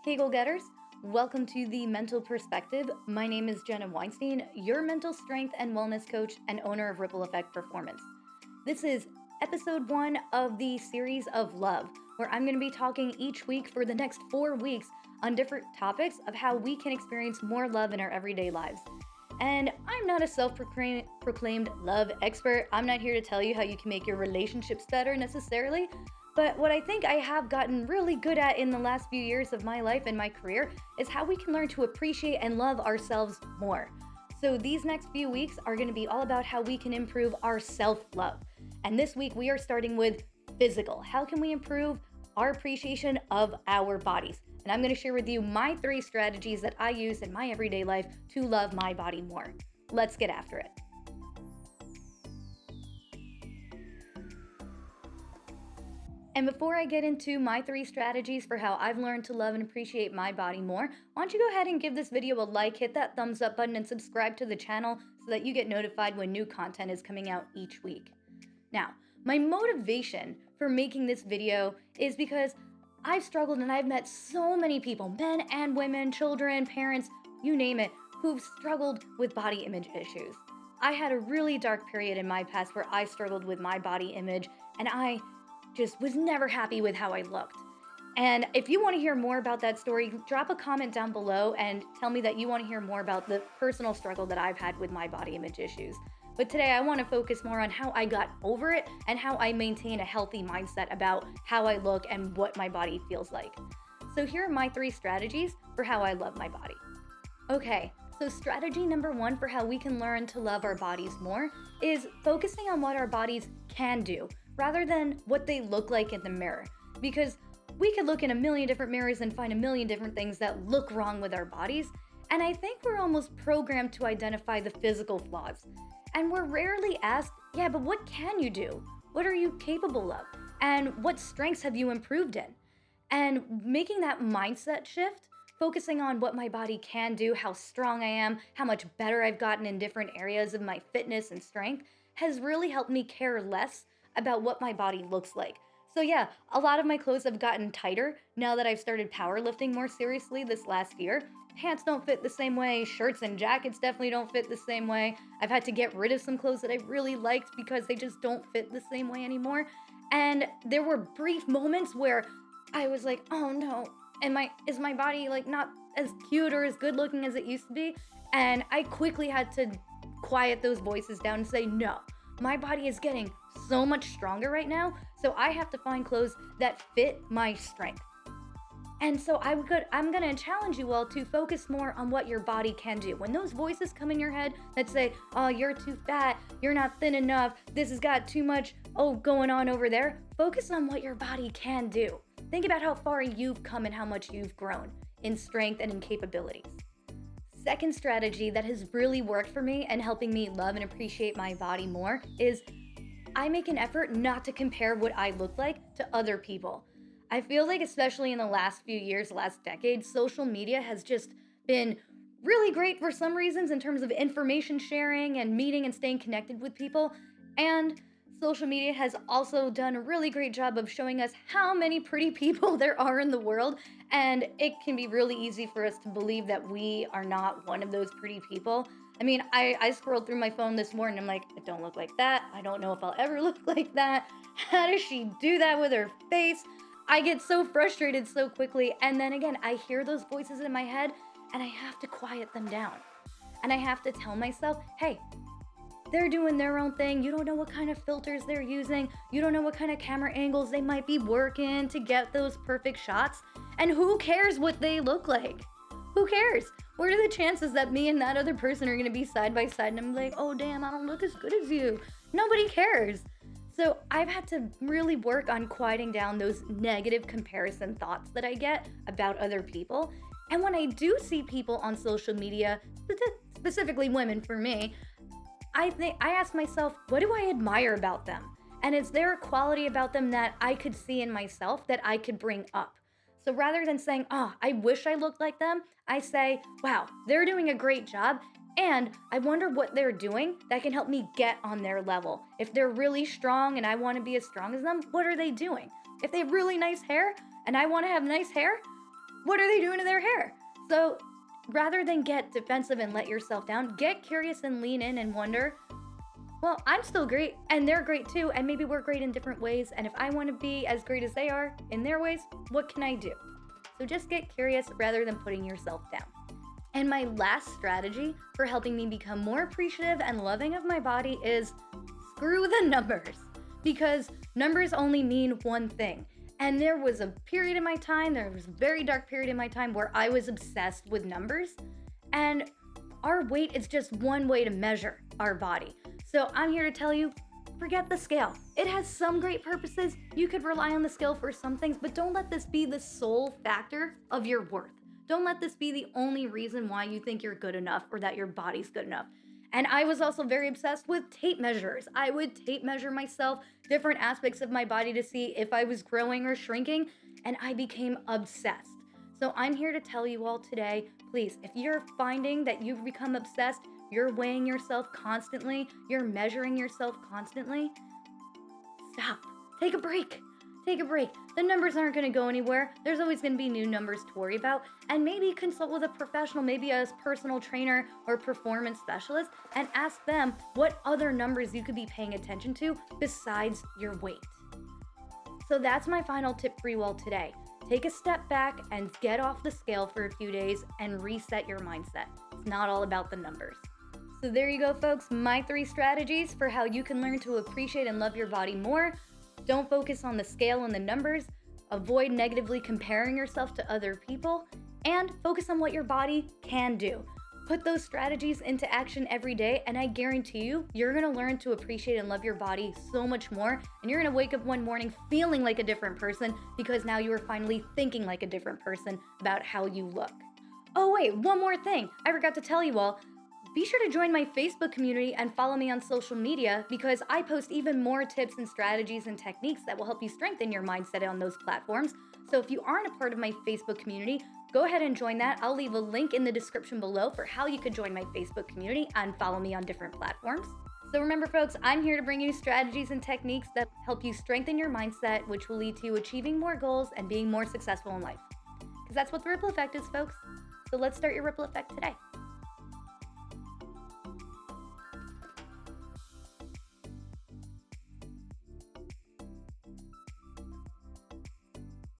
Hey, goal getters. Welcome to The Mental Perspective. My name is Jenna Weinstein, your mental strength and wellness coach and owner of Ripple Effect Performance. This is episode 1 of the series of love, where I'm going to be talking each week for the next 4 weeks on different topics of how we can experience more love in our everyday lives. And I'm not a self-proclaimed love expert. I'm not here to tell you how you can make your relationships better necessarily. But what I think I have gotten really good at in the last few years of my life and my career is how we can learn to appreciate and love ourselves more. So these next few weeks are going to be all about how we can improve our self-love. And this week we are starting with physical. How can we improve our appreciation of our bodies? And I'm going to share with you my 3 strategies that I use in my everyday life to love my body more. Let's get after it. And before I get into my 3 strategies for how I've learned to love and appreciate my body more, why don't you go ahead and give this video a like, hit that thumbs up button, and subscribe to the channel so that you get notified when new content is coming out each week. Now, my motivation for making this video is because I've struggled and I've met so many people, men and women, children, parents, you name it, who've struggled with body image issues. I had a really dark period in my past where I struggled with my body image and I just was never happy with how I looked. And if you want to hear more about that story, drop a comment down below and tell me that you want to hear more about the personal struggle that I've had with my body image issues. But today I want to focus more on how I got over it and how I maintain a healthy mindset about how I look and what my body feels like. So here are my 3 strategies for how I love my body. Okay, so strategy number 1 for how we can learn to love our bodies more is focusing on what our bodies can do rather than what they look like in the mirror. Because we could look in a million different mirrors and find a million different things that look wrong with our bodies. And I think we're almost programmed to identify the physical flaws. And we're rarely asked, yeah, but what can you do? What are you capable of? And what strengths have you improved in? And making that mindset shift, focusing on what my body can do, how strong I am, how much better I've gotten in different areas of my fitness and strength, has really helped me care less about what my body looks like. So yeah, a lot of my clothes have gotten tighter now that I've started powerlifting more seriously this last year. Pants don't fit the same way, shirts and jackets definitely don't fit the same way. I've had to get rid of some clothes that I really liked because they just don't fit the same way anymore. And there were brief moments where I was like, oh no, is my body like not as cute or as good looking as it used to be? And I quickly had to quiet those voices down and say, no, my body is getting so much stronger right now, so I have to find clothes that fit my strength. And so I'm gonna challenge you all to focus more on what your body can do. When those voices come in your head that say, oh, you're too fat, you're not thin enough, this has got too much, going on over there, focus on what your body can do. Think about how far you've come and how much you've grown in strength and in capabilities. Second strategy that has really worked for me and helping me love and appreciate my body more is I make an effort not to compare what I look like to other people. I feel like, especially in the last few years, last decade, social media has just been really great for some reasons in terms of information sharing and meeting and staying connected with people. And social media has also done a really great job of showing us how many pretty people there are in the world. And it can be really easy for us to believe that we are not one of those pretty people. I mean, I scrolled through my phone this morning. I'm like, I don't look like that. I don't know if I'll ever look like that. How does she do that with her face? I get so frustrated so quickly. And then again, I hear those voices in my head and I have to quiet them down. And I have to tell myself, hey, they're doing their own thing. You don't know what kind of filters they're using. You don't know what kind of camera angles they might be working to get those perfect shots. And who cares what they look like? Who cares? What are the chances that me and that other person are going to be side by side and I'm like, oh damn, I don't look as good as you. Nobody cares. So I've had to really work on quieting down those negative comparison thoughts that I get about other people. And when I do see people on social media, specifically women for me, I ask myself, what do I admire about them? And is there a quality about them that I could see in myself that I could bring up? So rather than saying, oh, I wish I looked like them, I say, wow, they're doing a great job. And I wonder what they're doing that can help me get on their level. If they're really strong and I want to be as strong as them, what are they doing? If they have really nice hair and I want to have nice hair, what are they doing to their hair? So rather than get defensive and let yourself down, get curious and lean in and wonder, well, I'm still great and they're great too, and maybe we're great in different ways. And if I want to be as great as they are in their ways, what can I do? So just get curious rather than putting yourself down. And my last strategy for helping me become more appreciative and loving of my body is screw the numbers, because numbers only mean one thing. And there was a period in my time, there was a very dark period in my time where I was obsessed with numbers. And our weight is just one way to measure our body. So I'm here to tell you, forget the scale. It has some great purposes. You could rely on the scale for some things, but don't let this be the sole factor of your worth. Don't let this be the only reason why you think you're good enough or that your body's good enough. And I was also very obsessed with tape measures. I would tape measure myself, different aspects of my body to see if I was growing or shrinking, and I became obsessed. So I'm here to tell you all today, please, if you're finding that you've become obsessed, you're weighing yourself constantly, you're measuring yourself constantly, stop. Take a break. Take a break. The numbers aren't going to go anywhere. There's always going to be new numbers to worry about. And maybe consult with a professional, maybe a personal trainer or performance specialist, and ask them what other numbers you could be paying attention to besides your weight. So that's my final tip for you all today. Take a step back and get off the scale for a few days and reset your mindset. It's not all about the numbers. So there you go, folks. My 3 strategies for how you can learn to appreciate and love your body more. Don't focus on the scale and the numbers. Avoid negatively comparing yourself to other people. And focus on what your body can do. Put those strategies into action every day, and I guarantee you, you're gonna learn to appreciate and love your body so much more. And you're gonna wake up one morning feeling like a different person because now you are finally thinking like a different person about how you look. Oh wait, one more thing. I forgot to tell you all. Be sure to join my Facebook community and follow me on social media, because I post even more tips and strategies and techniques that will help you strengthen your mindset on those platforms. So if you aren't a part of my Facebook community, go ahead and join that. I'll leave a link in the description below for how you could join my Facebook community and follow me on different platforms. So remember, folks, I'm here to bring you strategies and techniques that help you strengthen your mindset, which will lead to you achieving more goals and being more successful in life. Because that's what the ripple effect is, folks. So let's start your ripple effect today.